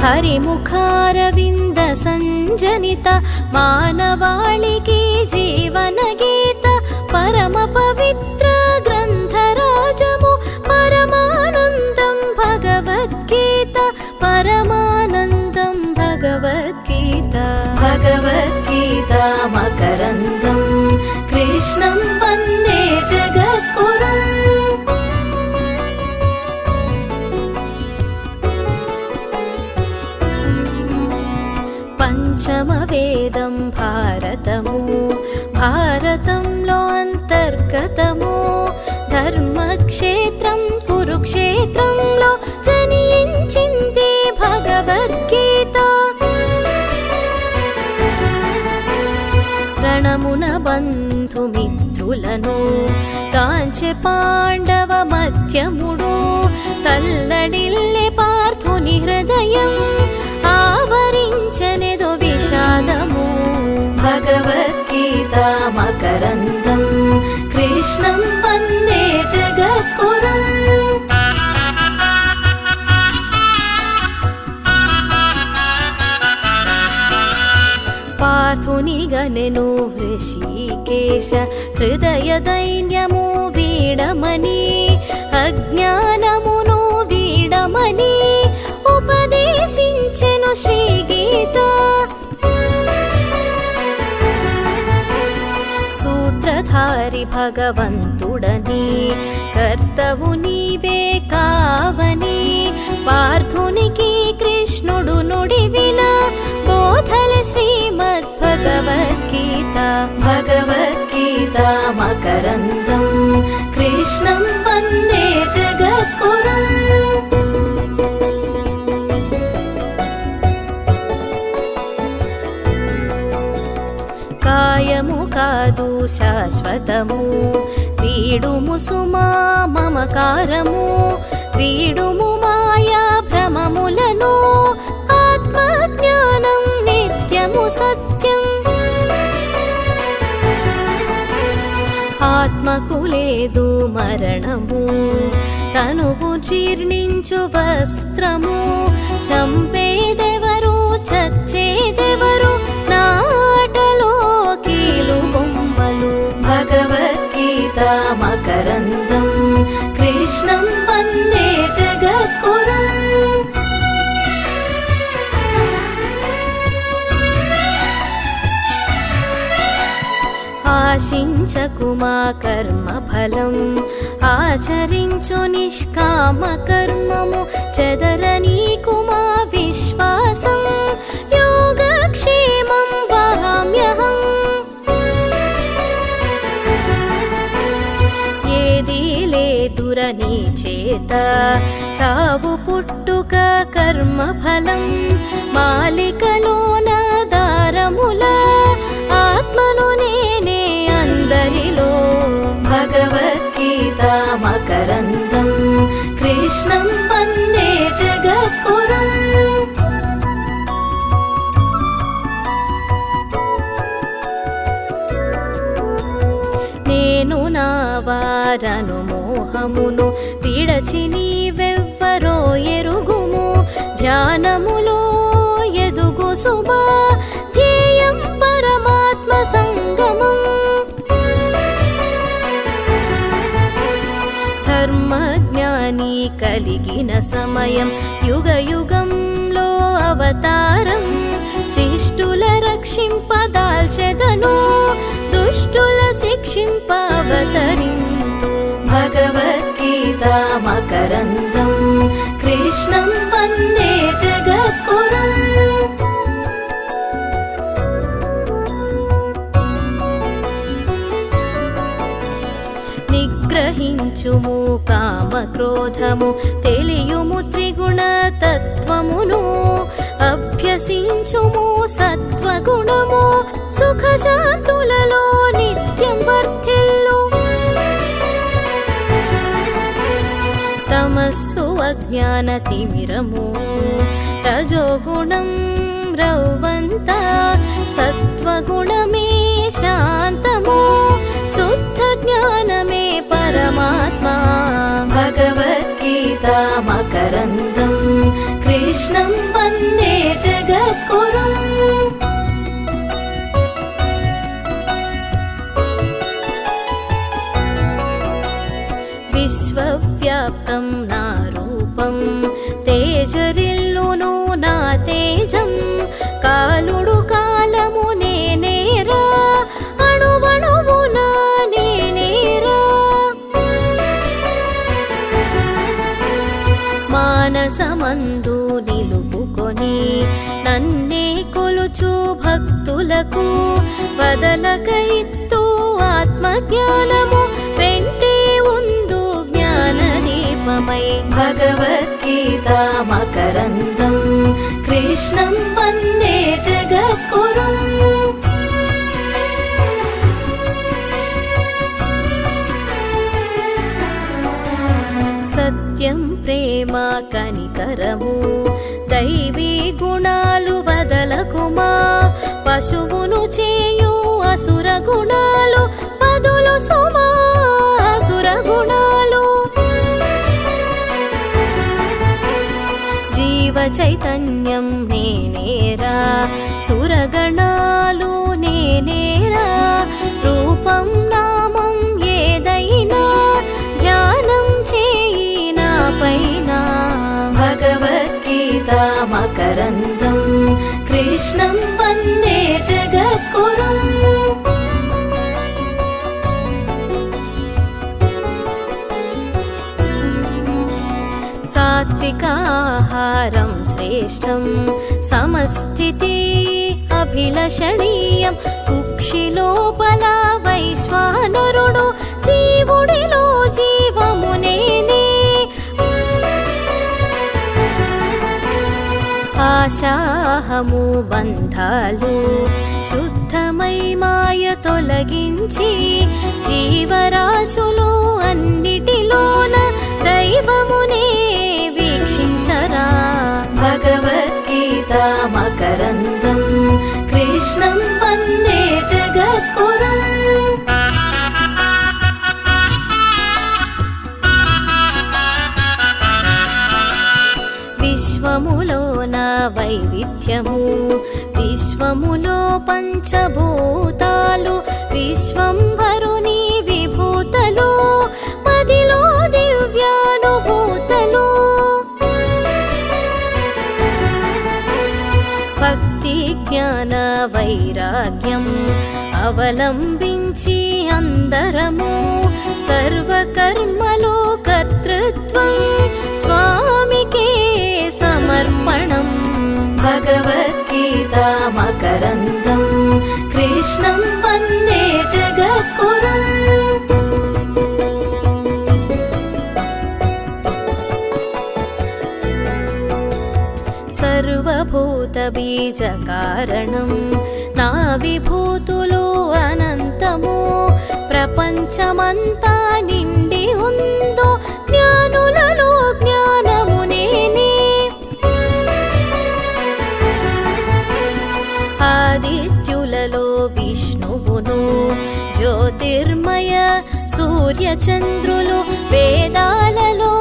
హరిముఖారవింద సంజనిత మానవాళికి జీవన గీత పరమ పవిత్ర గ్రంథరాజము పరమానందం భగవద్గీత పరమానందం భగవద్గీత భగవద్గీత మకరందం కృష్ణం వందే జగద్గురుం పంచమవేదం భారతము భారతంలో అంతర్గతము ధర్మక్షేత్రం కురుక్షేత్రంలో జనించింది భగవద్గీత రణమున బంధుమిత్రులను కాంచె పాండవ మధ్యముడు తల్లడిల్లె పార్థుని హృదయం ఆవరించనెదో విషాదము భగవద్గీత మకరందం కృష్ణం వందే జగద్గురుం పార్థుని గనెను ఋషికేశ హృదయ దైన్యము వీడమని అజ్ఞానమును వీడమని ఉపదేశించెను శ్రీ గీత సూత్రధారి భగవంతుడని కర్తవు నీవే కావని పార్థునికి కృష్ణుడు నుడివిన బోధల శ్రీమద్ భగవద్గీత భగవద్గీత మకరందం కృష్ణం వందే జగద్గురుం కాయము కాదు శాశ్వతము వీడుము సుమా మమకారము వీడుము మాయా భ్రమములను ఆత్మజ్ఞానం నిత్యము సత్యం ఆత్మకు లేదు మరణము తనువు జీర్ణించు వస్త్రము చంపేదెవరు చచ్చేదెవరు నాటలో కీలు బొమ్మలు భగవద్గీత మకరందం కృష్ణం వందే జగద్గురుం ఆశించకుమా కర్మ ఫలం ఆచరించు నిష్కామ కర్మము చెదరనీకుమా విశ్వాసం యోగక్షేమం వహామ్యహం ఏదీ లేదురని చేత చావు పుట్టుక కర్మ ఫలం మాలికలోన దారముల ఆత్మను నేనే అందరిలో భగవద్గీత మకరందం కృష్ణం వందే జగద్గురుం నేను నా వారను మోహమును విడచి నీవెవ్వరో ఎరుగుము ధ్యానములో ఎదుగు సుమా ధ్యేయం పరమాత్మ సంగమం ధర్మజ్ఞాని కలిగిన సమయం యుగ యుగంలో అవతారం శిష్టుల రక్షింపదాల్చెదను దుష్టుల శిక్షింప అవతరింతు భగవద్గీత మకరందం కృష్ణం వందే జగద్గురుం నిగ్రహించుము కామక్రోధము తెలియుము త్రిగుణ తత్వమును అభ్యసించుము సత్వగుణము సుఖశాంతులలో నిత్యం వర్ధిల్లు తమస్సు అజ్ఞాన తిమిరము రజోగుణం రౌవంత సత్వగుణమే శాంతి మకరందం కృష్ణం వందే జగద్గురుం. విశ్వవ్యాప్తం నా రూపం తేజరిల్లును నా తేజం. కాలుడు కాలము నేనేరా అణువణువున నేనేరా. మానసమందు నిలుపుకొని నన్నే కొలుచు భక్తులకు వదలక ఇత్తు ఆత్మజ్ఞానము వెంటే ఉందు జ్ఞానదీపమై. భగవద్గీత మకరందం కృష్ణం వందే జగద్గురుం. సత్యం ప్రేమ కనికరము దైవీ గుణాలు వదలకుమా. పశువును చేయు అసుర గుణాలు పదులు సుమా అసుర గుణాలు. జీవ చైతన్యం నేనేరా సురగణాలు నేనేరా. రూపం నామం ఏదైనా ధ్యానం చేయి నా పైన. భగవద్గీత మకరందం కృష్ణం వందే జగద్గురుం. సాత్వికాహారం శ్రేష్టం సమస్థితి అభిలషణీయం. కుక్షిలోపల వైశ్వానరుడు జీవుడిలో జీవము నేనే. ఆశాహము బంధాలు శుద్ధమై మాయ తొలగించి జీవరాశులు అన్నిటిలోన దైవమునే వీక్షించరా. భగవద్గీత మకరందం కృష్ణం వందే జగద్గురుం. విశ్వములోన వైవిధ్యము విశ్వములో పంచభూతాలు. విశ్వంభరుని విభూతలు మదిలో దివ్యానుభూతలు. భక్తి జ్ఞాన వైరాగ్యం అవలంబించి అందరము సర్వకర్మలో కర్తృత్వం స్వామికే సమర్పణం. భగవద్గీత మకరందం కృష్ణం వందే జగద్గురుం. సర్వభూత బీజ కారణం నా విభూతులు అనంతము. ప్రపంచమంతా నిండి ఉందో జ్ఞానులలో జ్ఞానము నేనే. ఆదిత్యులలో విష్ణువును జ్యోతిర్మయ సూర్యచంద్రులు. వేదాలలో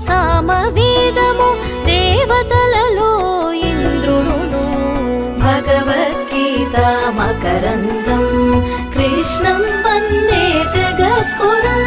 సామవేదము దేవతలలో ఇంద్రుడును. భగవద్గీత మకరందం కృష్ణం వందే జగద్గురుం.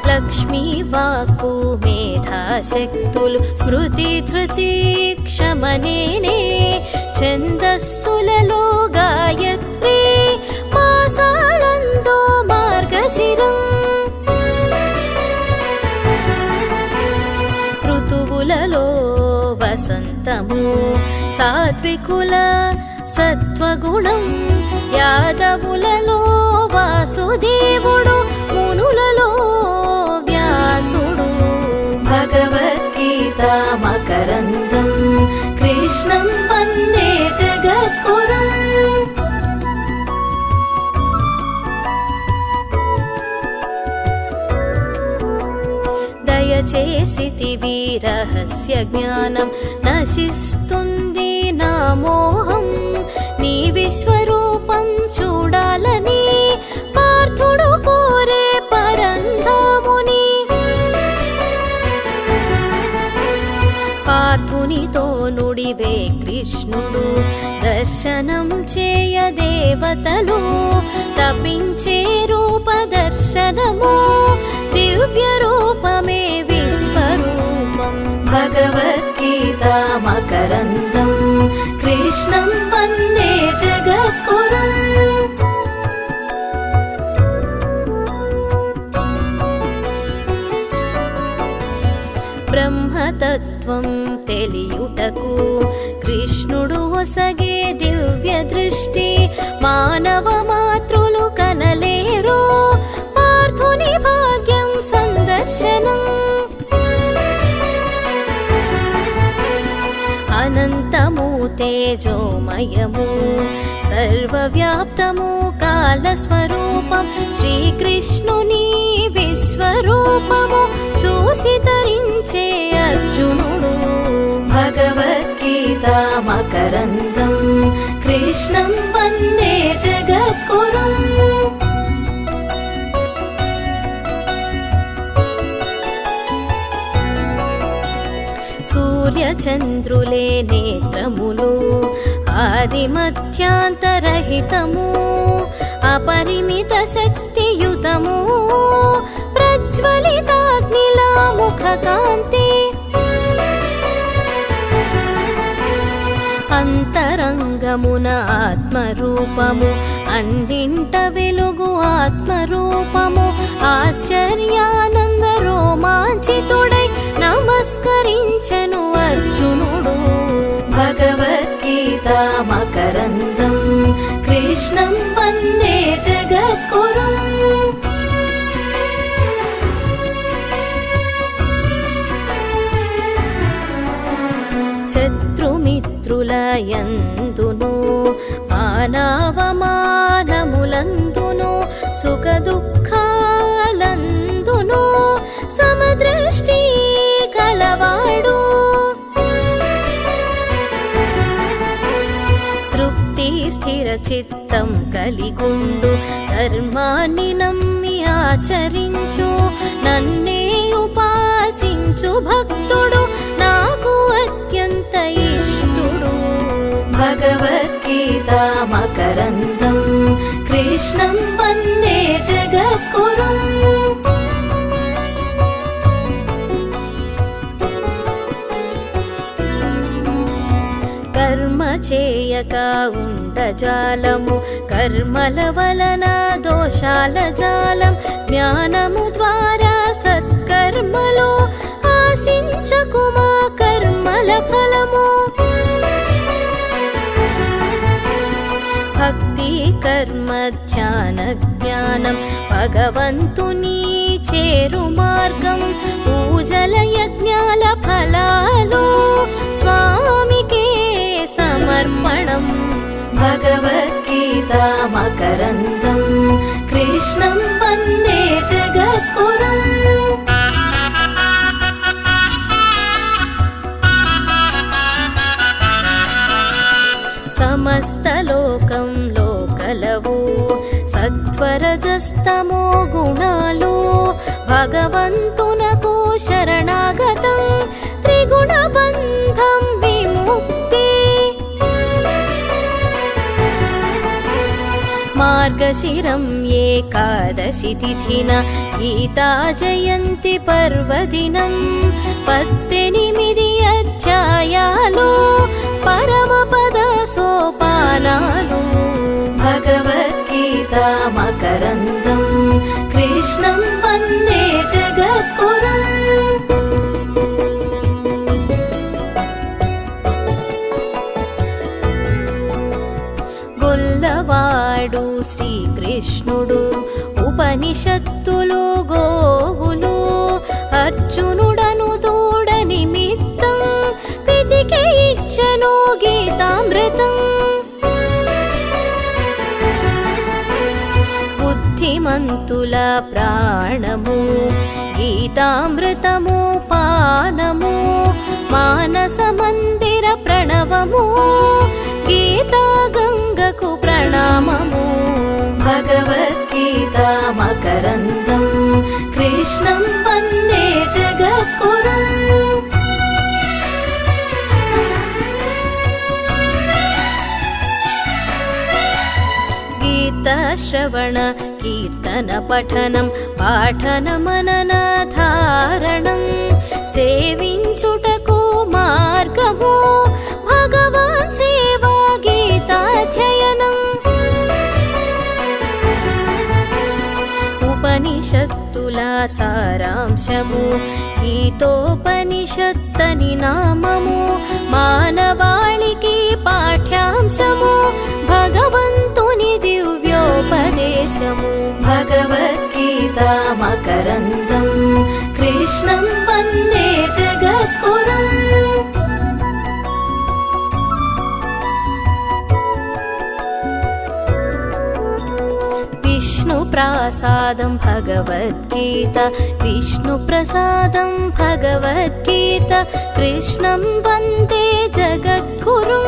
లక్ష్మీ వాక్కు మేధాశక్తులు స్మృతి ధృతి క్షమనేనే. ఛందస్సులలో గాయత్రి మాసాలందో మార్గశిరం. ఋతువులలో వసంతము సాత్వికుల సత్వగుణం. యాదవులలో వాసుదేవుడు మునులలో వ్యాసుడు. భగవద్గీత మకరందం కృష్ణం వందే జగద్గురుం. దయచేసితివి రహస్య జ్ఞానం నశిస్తుంది నా మోహం. నీ విశ్వరూపం చూడాలని పార్థునితో నుడివే కృష్ణుడు దర్శనం చేయ దేవతలు తపించే రూప దర్శనము దివ్య రూపమే విశ్వరూపం భగవద్గీత మకరందం కృష్ణం వందే జగద్గురుం బ్రహ్మతత్వం తెలియుటకు కృష్ణుడు ఒసగే దివ్య దృష్టి మానవ మాతృలు కనలేరు పార్థుని భాగ్యం సందర్శనం అనంతము తేజోమయము సర్వవ్యాప్తము కాలస్వరూపం శ్రీకృష్ణుని విశ్వరూపము చూసి తరించే అర్జునుడు భగవద్గీత మకరందం కృష్ణం వందే జగద్గురుం సూర్యచంద్రులే నేత్రములు ఆది మధ్యాంతరహితము అపరిమిత శక్తియుతము ప్రజ్వలితాగ్నిలా ముఖకాంతి అంతరంగమున ఆత్మరూపము అన్నింట వెలుగు ఆత్మరూపము ఆశ్చర్యానంద రోమాంచితుడై నమస్కరించెను అర్జునుడు భగవద్గీత మకరందం కృష్ణం వందే జగద్గురుం శత్రుమిత్రుల యందును మానవమానములందును సుఖ దుఃఖాలందును సమదృష్టి కలవాడు తృప్తి స్థిర చిత్తం కలిగుండు ధర్మాన్ని నమ్మి ఆచరించు నన్నే ఉపాసించు భక్తుడు నాకు అత్యంత ఇష్టుడు భగవద్గీత మకరందం కృష్ణం వందే జగద్గురుం కర్మ చేయక ఉండజాలము కర్మల వలన దోషాల జాలం జ్ఞానము ద్వారా సత్కర్మలు ఆశించకుమా కర్మల ఫలము భక్తి కర్మ ధ్యాన జ్ఞానం భగవంతుని చేరు మార్గం పూజల యజ్ఞాల ఫలాలు స్వామికే సమర్పణం భగవద్గీత మకరందం కృష్ణం వందే జగద్గురుం సమస్త లోకంలో కలవు సత్వరజస్తమో గుణాలు భగవంతునకు శరణాగతం త్రిగుణ బంధం విముక్తి మార్గశిరం ఏకాదశి తిథిన గీతా జయంతి పర్వదినం 18 అధ్యాయాలు పరమపద సోపానాలు భగవద్గీత మకరందం కృష్ణం వందే జగద్గురుం గొల్లవాడు శ్రీకృష్ణుడు ఉపనిషత్తులు గోవులు అర్జునుడను దూడ నిమిత్తం పితికి ఇచ్చెను గీతామృతం బుద్ధిమంతుల ప్రాణము గీతామృతము పానము మానస మందిర ప్రణవము గీతా గంగకు ప్రణామము భగవద్గీత మకరందం కృష్ణం వందే జగద్గురుం శ్రవణ కీర్తన పఠనం పాఠన మననాధారణం సేవించుటకు మార్గము భగవాన్ సేవా గీతాధ్యయనం ఉపనిషత్తుల సారాంశము గీతోపనిషత్తని నామము మానవాళికి పాఠ్యాంశము భగవంతుని దివ్యోపదేశము భగవద్గీత మకరందం కృష్ణం వందే జగద్గురుం విష్ణుప్రసాదం భగవద్గీత విష్ణుప్రసాదం భగవద్గీత కృష్ణం వందే జగద్గురుం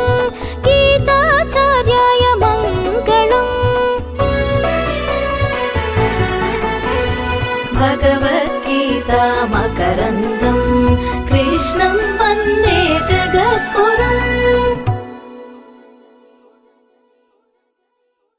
గీతాచార్యాయ మంగళం భగవద్గీత మకరందం కృష్ణం వందే జగద్గురుం